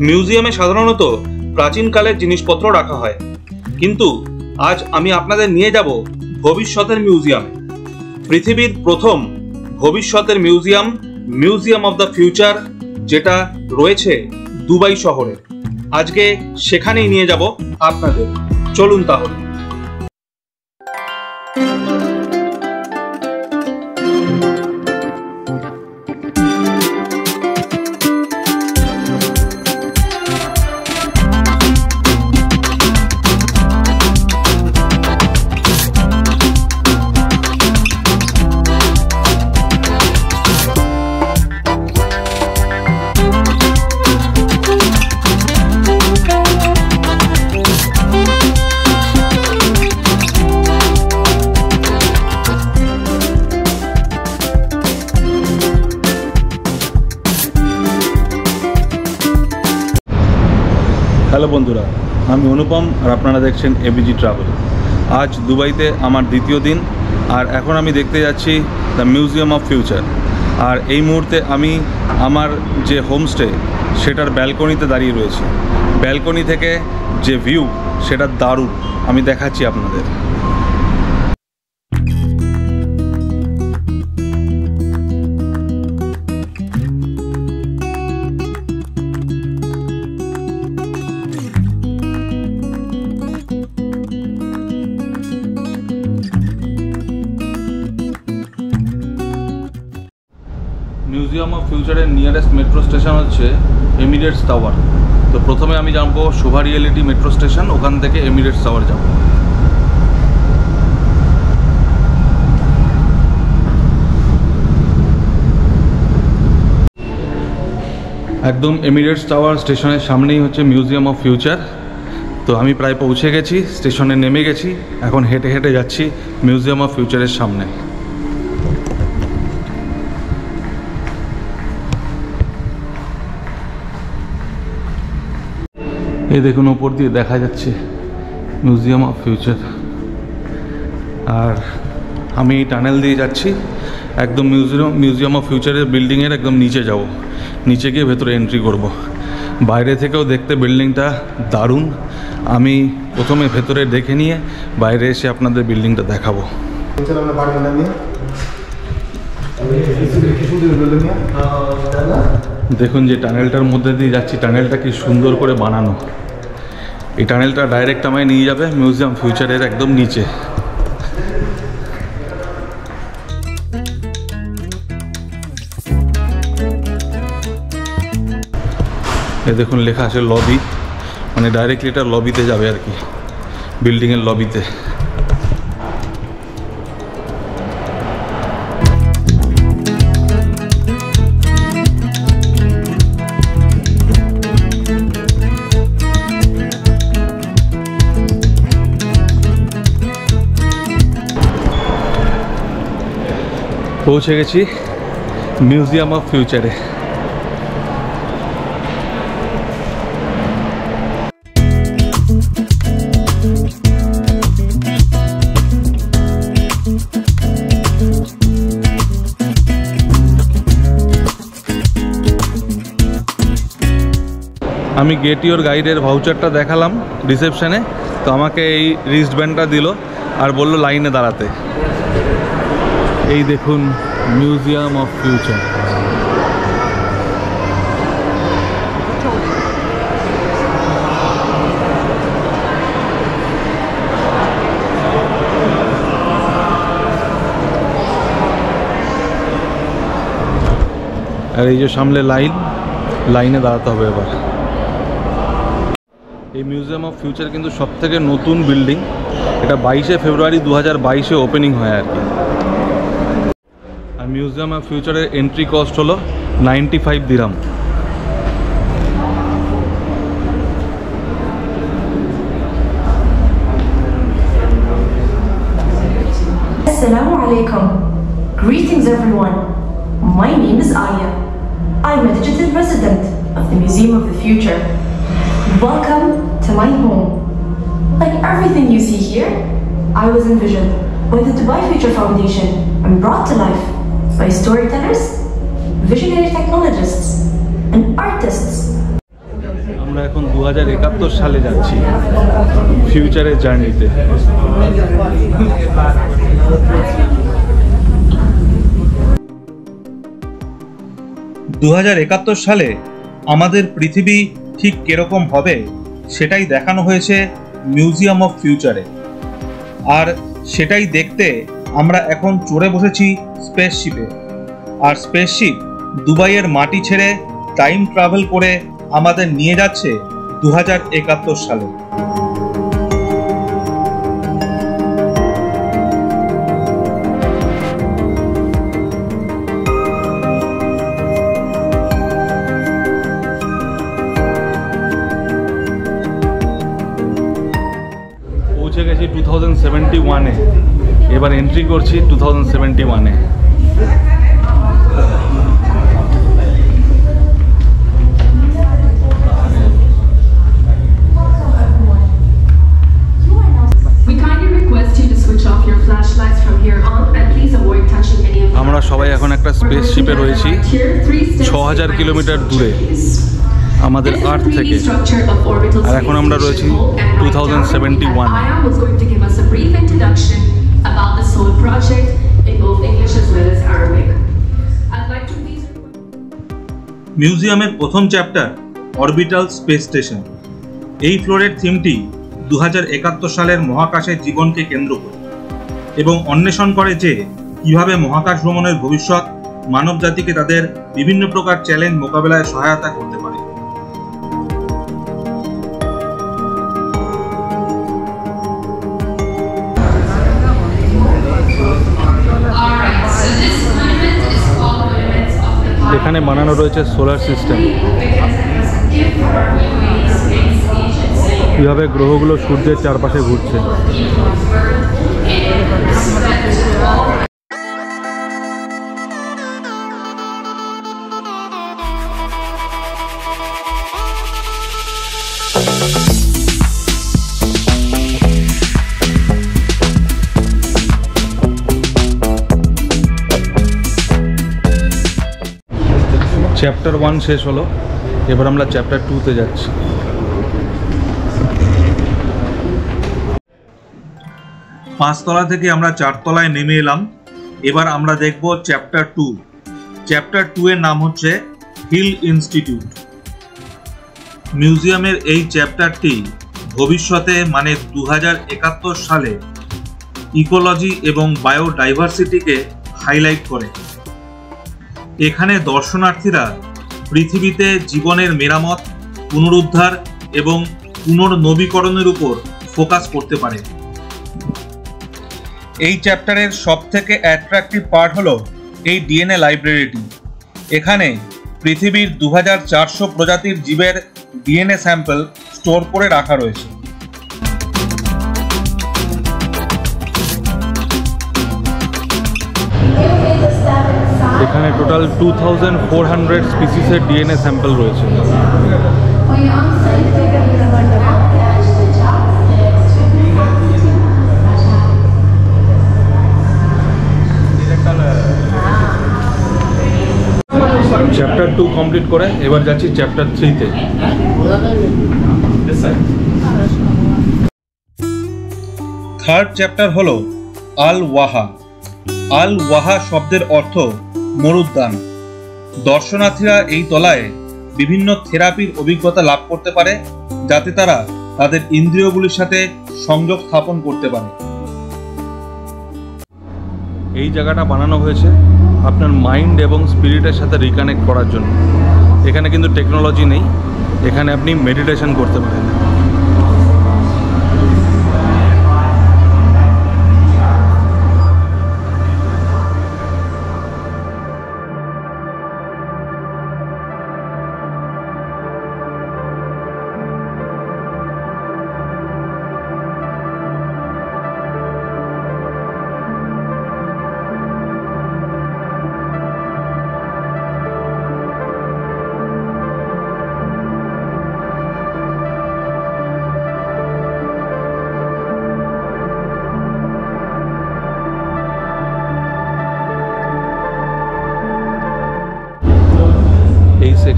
মিউজিয়ামে সাধারণত প্রাচীনকালের জিনিসপত্র রাখা হয়, কিন্তু আজ আমি আপনাদের নিয়ে যাব ভবিষ্যতের মিউজিয়ামে। পৃথিবীর প্রথম ভবিষ্যতের museum, museum of the future, যেটা রয়েছে দুবাই শহরে। আজকে সেখানেই নিয়ে যাব আপনাদের। চলুন তাহলে। হ্যালো বন্ধুরা, আমি অনুপম আর আপনারা দেখছেন এবিজি ট্রাভেল। আজ দুবাইতে আমার দ্বিতীয় দিন, আর এখন আমি দেখতে যাচ্ছি দ্য মিউজিয়াম অফ ফিউচার। আর এই মুহূর্তে আমি আমার যে হোমস্টে সেটার ব্যালকনিতে দাঁড়িয়ে রয়েছি। ব্যালকনি থেকে যে ভিউ সেটা দারুণ, আমি দেখাচ্ছি আপনাদের। মিউজিয়াম অফ ফিউচারের নিয়ারেস্ট মেট্রো স্টেশন হচ্ছে এমিরেটস টাওয়ার। তো প্রথমে আমি যাবো শোভা রিয়েলিটি মেট্রো স্টেশন, ওখান থেকে এমিরেটস টাওয়ার যাব। একদম এমিরেটস টাওয়ার স্টেশনের সামনেই হচ্ছে মিউজিয়াম অফ ফিউচার। তো আমি প্রায় পৌঁছে গেছি, স্টেশনে নেমে গেছি, এখন হেঁটে হেঁটে যাচ্ছি মিউজিয়াম অফ ফিউচারের সামনে। এই দেখুন, ওপর দিয়ে দেখা যাচ্ছে মিউজিয়াম অফ ফিউচার। আর আমি এই টানেল দিয়ে যাচ্ছি, একদম মিউজিয়াম অফ ফিউচারের বিল্ডিংয়ের একদম নিচে যাব। নিচে গিয়ে ভেতরে এন্ট্রি করব। বাইরে থেকেও দেখতে বিল্ডিংটা দারুণ। আমি প্রথমে ভেতরে দেখে নিয়ে বাইরে এসে আপনাদের বিল্ডিংটা দেখাবো। দেখুন যে টানেলটার মধ্যে দিয়ে যাচ্ছি, টানেলটা কি সুন্দর করে বানানো। এই টানেলটা ডাইরেক্ট আমায় নিয়ে যাবে মিউজিয়াম ফিউচারের একদম নিচে। এই দেখুন লেখা আছে লবি, মানে ডাইরেক্টলি এটা লবিতে যাবে আর কি, বিল্ডিংয়ের লবিতে। পৌঁছে গেছি মিউজিয়াম অফ ফিউচারে। আমি গেট ইওর গাইডের ভাউচারটা দেখালাম রিসেপশনে, তো আমাকে এই রিস্টব্যান্ডটা দিল আর বলল লাইনে দাঁড়াতে। এই দেখুন মিউজিয়াম অফ ফিউচার। আর এই যে সামনে লাইনে দাঁড়াতে হবে এবার। এই মিউজিয়াম অফ ফিউচার কিন্তু সবথেকে নতুন বিল্ডিং। এটা 22শে ফেব্রুয়ারি 2022-এ ওপেনিং হয় আর কি। আর মিউজিয়াম অফ ফিউচারের এন্ট্রি কস্ট হলো 95 দিরহাম। Assalamu alaikum. Greetings everyone. My name is Aya. I'm a digital resident of the Museum of the Future. Welcome to my home. Like everything you see here, I was envisioned by the Dubai Future Foundation and brought to life by storytellers, visionary technologists, and artists. 2071 সালে যাচ্ছি ফিউচারের জার্নিতে। 2071 সালে আমাদের পৃথিবী ঠিক কিরকম হবে সেটাই দেখানো হয়েছে মিউজিয়াম অফ ফিউচারে। আর সেটাই দেখতে আমরা এখন চড়ে বসেছি স্পেসশিপে। আর স্পেসশিপ দুবাইয়ের মাটি ছেড়ে টাইম ট্রাভেল করে আমাদের নিয়ে যাচ্ছে 2071 সালে। পৌঁছে গেছি 2071-এ, এবার এন্ট্রি করছি 2071-এ। আমরা সবাই এখন একটা স্পেসশিপে রয়েছি 6000 কিলোমিটার দূরে আমাদের আর্থ থেকে, আর এখন আমরা রয়েছি 2071। মিউজিয়ামের প্রথম চ্যাপ্টার অরবিটাল স্পেস স্টেশন। এই ফ্লোরের থিমটি 2071 সালের মহাকাশের জীবনকে কেন্দ্র করে এবং অন্বেষণ করে যে কিভাবে মহাকাশ ভ্রমণের ভবিষ্যৎ মানব জাতিকে তাদের বিভিন্ন প্রকার চ্যালেঞ্জ মোকাবেলায় সহায়তা করতে পারে। এখানে বানানো রয়েছে সোলার সিস্টেম, কিভাবে গ্রহগুলো সূর্যের চারপাশে ঘুরছে। চ্যাপ্টার 1 শেষ হলো, এবার আমরা চ্যাপ্টার 2-তে যাচ্ছি। পাঁচতলা থেকে আমরা 4 তলায় নেমে এলাম। এবার আমরা দেখব চ্যাপ্টার 2। চ্যাপ্টার 2 এর নাম হচ্ছে হিল ইনস্টিটিউট। মিউজিয়ামের এই চ্যাপ্টারটি ভবিষ্যতে মানে 2071 সালে ইকোলজি এবং বায়োডাইভার্সিটিকে হাইলাইট করে। এখানে দর্শনার্থীরা পৃথিবীতে জীবনের মেরামত, পুনরুদ্ধার এবং পুনর্নবীকরণের উপর ফোকাস করতে পারে। এই চ্যাপ্টারের সবথেকে অ্যাট্রাকটিভ পার্ট হলো এই ডিএনএ লাইব্রেরিটি। এখানে পৃথিবীর 2400 প্রজাতির জীবের ডিএনএ স্যাম্পল স্টোর করে রাখা রয়েছে। এখানে টোটাল 2400 স্পিসিসের ডিএনএ স্যাম্পল রয়েছে। চ্যাপ্টার 2 কমপ্লিট করে এবার যাচ্ছি চ্যাপ্টার 3-তে। থার্ড চ্যাপ্টার হলো আল ওয়াহা। আল ওয়াহা শব্দের অর্থ মরুদ্যান। দর্শনার্থীরা এই তলায় বিভিন্ন থেরাপির অভিজ্ঞতা লাভ করতে পারে, যাতে তারা তাদের ইন্দ্রিয়গুলির সাথে সংযোগ স্থাপন করতে পারে। এই জায়গাটা বানানো হয়েছে আপনার মাইন্ড এবং স্পিরিটের সাথে রিকানেক্ট করার জন্য। এখানে কিন্তু টেকনোলজি নেই, এখানে আপনি মেডিটেশন করতে পারেন।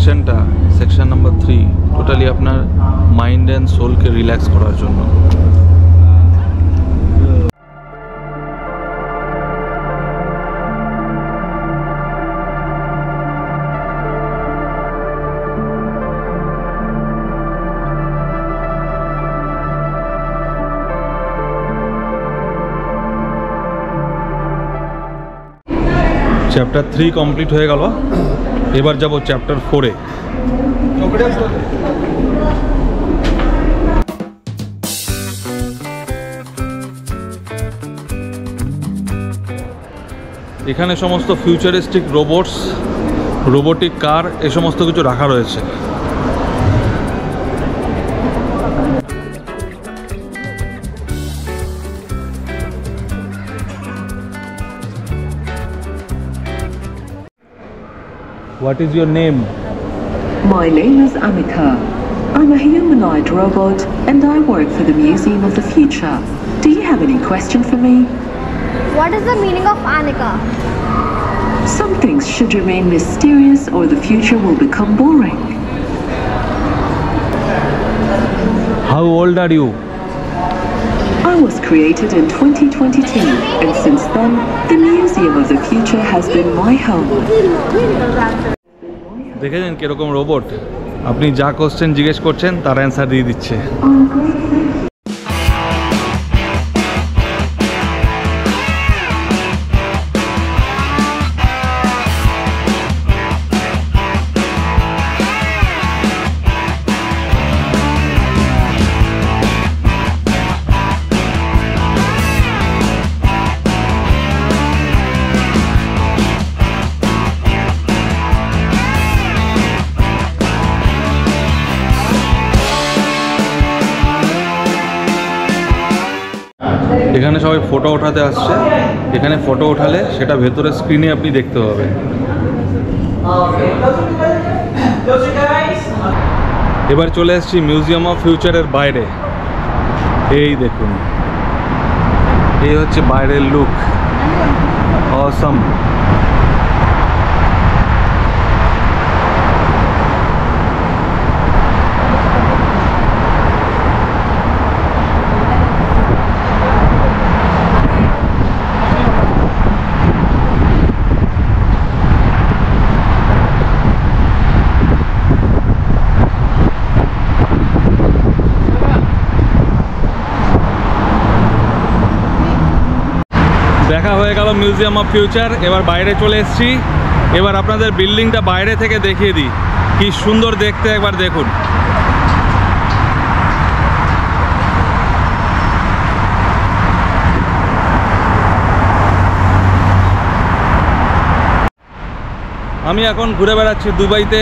সেকশনটা, সেকশন নাম্বার 3, টোটালি আপনার মাইন্ড অ্যান্ড সোলকে রিল্যাক্স করার জন্য। চ্যাপ্টার 3 কমপ্লিট হয়ে গেল, এবার যাব চ্যাপ্টার 4-এ। এখানে সমস্ত ফিউচারিস্টিক রোবটস, রোবোটিক কার, এ সমস্ত কিছু রাখা রয়েছে। What is your name? My name is Amika. I'm a humanoid robot and I work for the Museum of the Future. Do you have any question for me? What is the meaning of Anika? Some things should remain mysterious or the future will become boring. How old are you? I was created in 2022 and since then, the Museum of the Future has been my home. দেখেছেন কিরকম robot, আপনি যা question জিজ্ঞেস করছেন তার answer দিয়ে দিচ্ছে। এখানে সবাই ফটো ওঠাতে আসছে। এখানে ফটো ওঠালে সেটা ভেতরে স্ক্রিনে আপনি দেখতে পাবেন। এবার চলে এসেছি মিউজিয়াম অফ ফিউচারের বাইরে। এই দেখুন, এই হচ্ছে বাইরের লুক, অসাম। দেখা হয়ে গেল মিউজিয়াম অফ ফিউচার। এবার বাইরে চলে এসেছি। এবার আপনাদের বিল্ডিংটা বাইরে থেকে দেখিয়ে দিই, কি সুন্দর দেখতে, একবার দেখুন। আমি এখন ঘুরে বেড়াচ্ছি দুবাইতে,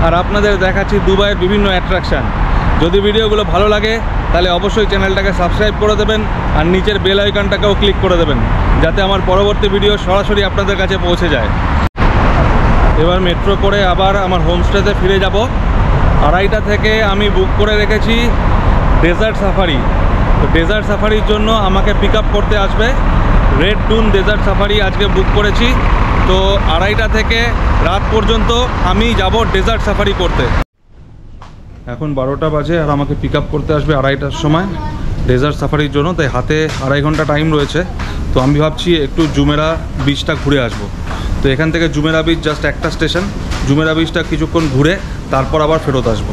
আর আপনাদের দেখাচ্ছি দুবাইয়ের বিভিন্ন অ্যাট্রাকশান। যদি ভিডিওগুলো ভালো লাগে তাহলে অবশ্যই চ্যানেলটাকে সাবস্ক্রাইব করে দেবেন আর নিচের বেল আইকনটাকেও ক্লিক করে দেবেন, যাতে আমার পরবর্তী ভিডিও সরাসরি আপনাদের কাছে পৌঁছে যায়। এবার মেট্রো করে আবার আমার হোমস্টেতে ফিরে যাব। 2:30 থেকে আমি বুক করে রেখেছি ডেজার্ট সাফারি। তো ডেজার্ট সাফারির জন্য আমাকে পিক আপ করতে আসবে। রেড ডুন ডেজার্ট সাফারি আজকে বুক করেছি। তো 2:30 থেকে রাত পর্যন্ত আমি যাব ডেজার্ট সাফারি করতে। এখন 12টা বাজে আর আমাকে পিক আপ করতে আসবে 2:30টার সময় ডেজার্ট সাফারির জন্য। তাই হাতে 2.5 ঘন্টা টাইম রয়েছে। তো আমি ভাবছি একটু জুমেরা বিচটা ঘুরে আসবো। তো এখান থেকে জুমেরা বিচ জাস্ট একটা স্টেশন। জুমেরা বিচটা কিছুক্ষণ ঘুরে তারপর আবার ফেরত আসবো।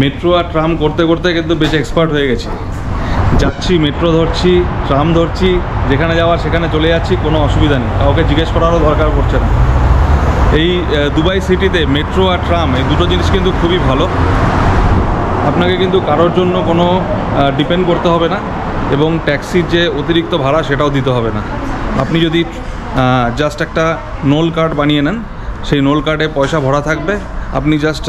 মেট্রো আর ট্রাম করতে করতে কিন্তু বেশ এক্সপার্ট হয়ে গেছি। যাচ্ছি, মেট্রো ধরছি, ট্রাম ধরছি, যেখানে যাওয়ার সেখানে চলে যাচ্ছি, কোনো অসুবিধা নেই, কাউকে জিজ্ঞেস করারও দরকার পড়ছে না। এই দুবাই সিটিতে মেট্রো আর ট্রাম এই দুটো জিনিস কিন্তু খুবই ভালো। আপনাকে কিন্তু কারোর জন্য কোনো ডিপেন্ড করতে হবে না, এবং ট্যাক্সির যে অতিরিক্ত ভাড়া সেটাও দিতে হবে না। আপনি যদি জাস্ট একটা নোল কার্ড বানিয়ে নেন, সেই নোল কার্ডে পয়সা ভরা থাকবে, আপনি জাস্ট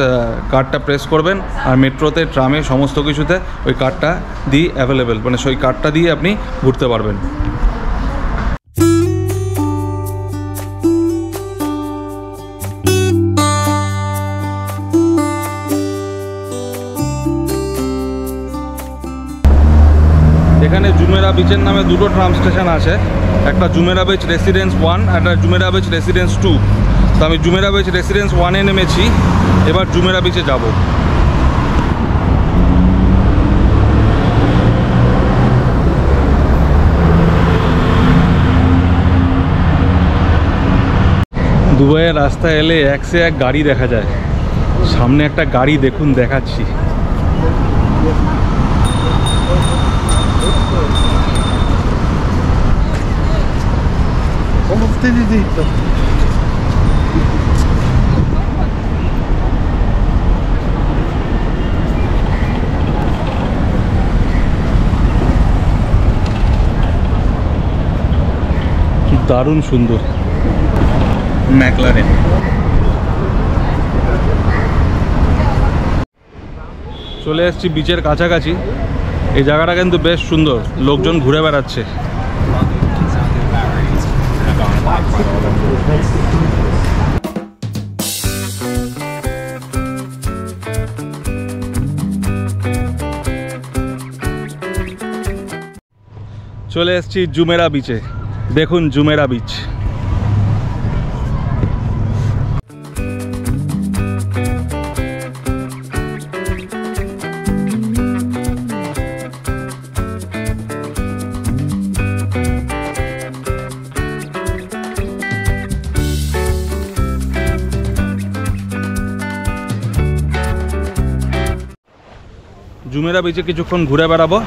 কার্ডটা প্রেস করবেন, আর মেট্রোতে, ট্রামে, সমস্ত কিছুতে ওই কার্ডটা দিয়ে অ্যাভেলেবেল, মানে সেই কার্ডটা দিয়ে আপনি ঘুরতে পারবেন। এখানে জুমেরা বিচের নামে দুটো ট্রাম স্টেশন আছে, একটা জুমেরা বিচ রেসিডেন্স 1 আর একটা জুমেরা বিচ রেসিডেন্স 2। তো আমি জুমেরা বিচ রেসিডেন্স 1-এ নেমেছি, এবার জুমেরা বিচে যাব। দুবাইয়ের রাস্তায় এলে এক সে এক গাড়ি দেখা যায়। সামনে একটা গাড়ি দেখুন, দেখাচ্ছি। কি দারুণ সুন্দর ম্যাকলারেন। চলে এসেছি বিচের কাছাকাছি। এই জায়গাটা কিন্তু বেশ সুন্দর, লোকজন ঘুরে বেড়াচ্ছে। চলে এসেছি জুমেরা বিচে, দেখুন জুমেরা বিচ। জুমেরা বিচে কিছুক্ষণ ঘুরে বেড়াবো,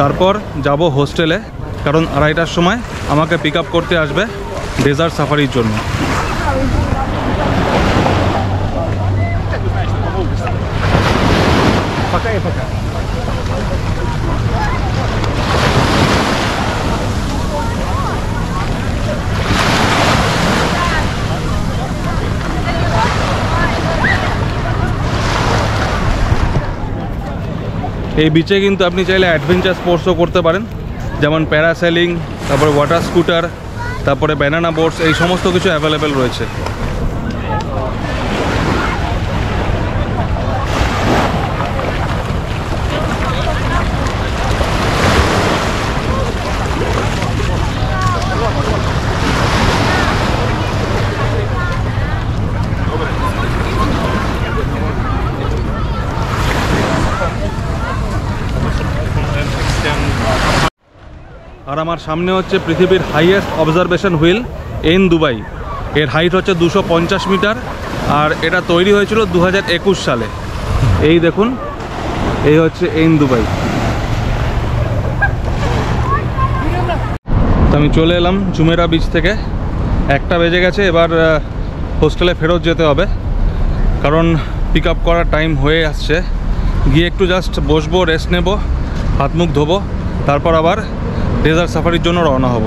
তারপর যাব হোস্টেলে, কারণ 2:30টার সময় আমাকে পিক আপ করতে আসবে ডেজার্ট সাফারির জন্য। এই বিচে কিন্তু আপনি চাইলে অ্যাডভেঞ্চার স্পোর্টসও করতে পারেন, যেমন প্যারাসেলিং, তারপরে ওয়াটার স্কুটার, তারপরে ব্যানানা বোটস, এই সমস্ত কিছু অ্যাভেলেবেল রয়েছে। আর আমার সামনে হচ্ছে পৃথিবীর highest observation wheel in Dubai. এর হাইট হচ্ছে 250 মিটার, আর এটা তৈরি হয়েছিল 2021 সালে। এই দেখুন, এই হচ্ছে ইন দুবাই। তো আমি চলে এলাম জুমেরা বিচ থেকে, 1টা বেজে গেছে। এবার হোস্টেলে ফেরত যেতে হবে, কারণ পিক আপ করার টাইম হয়ে আসছে। গিয়ে একটু জাস্ট বসবো, রেস্ট নেব, হাত মুখ ধোবো, তারপর আবার ডেজার্ট সাফারির জন্য রওনা হব।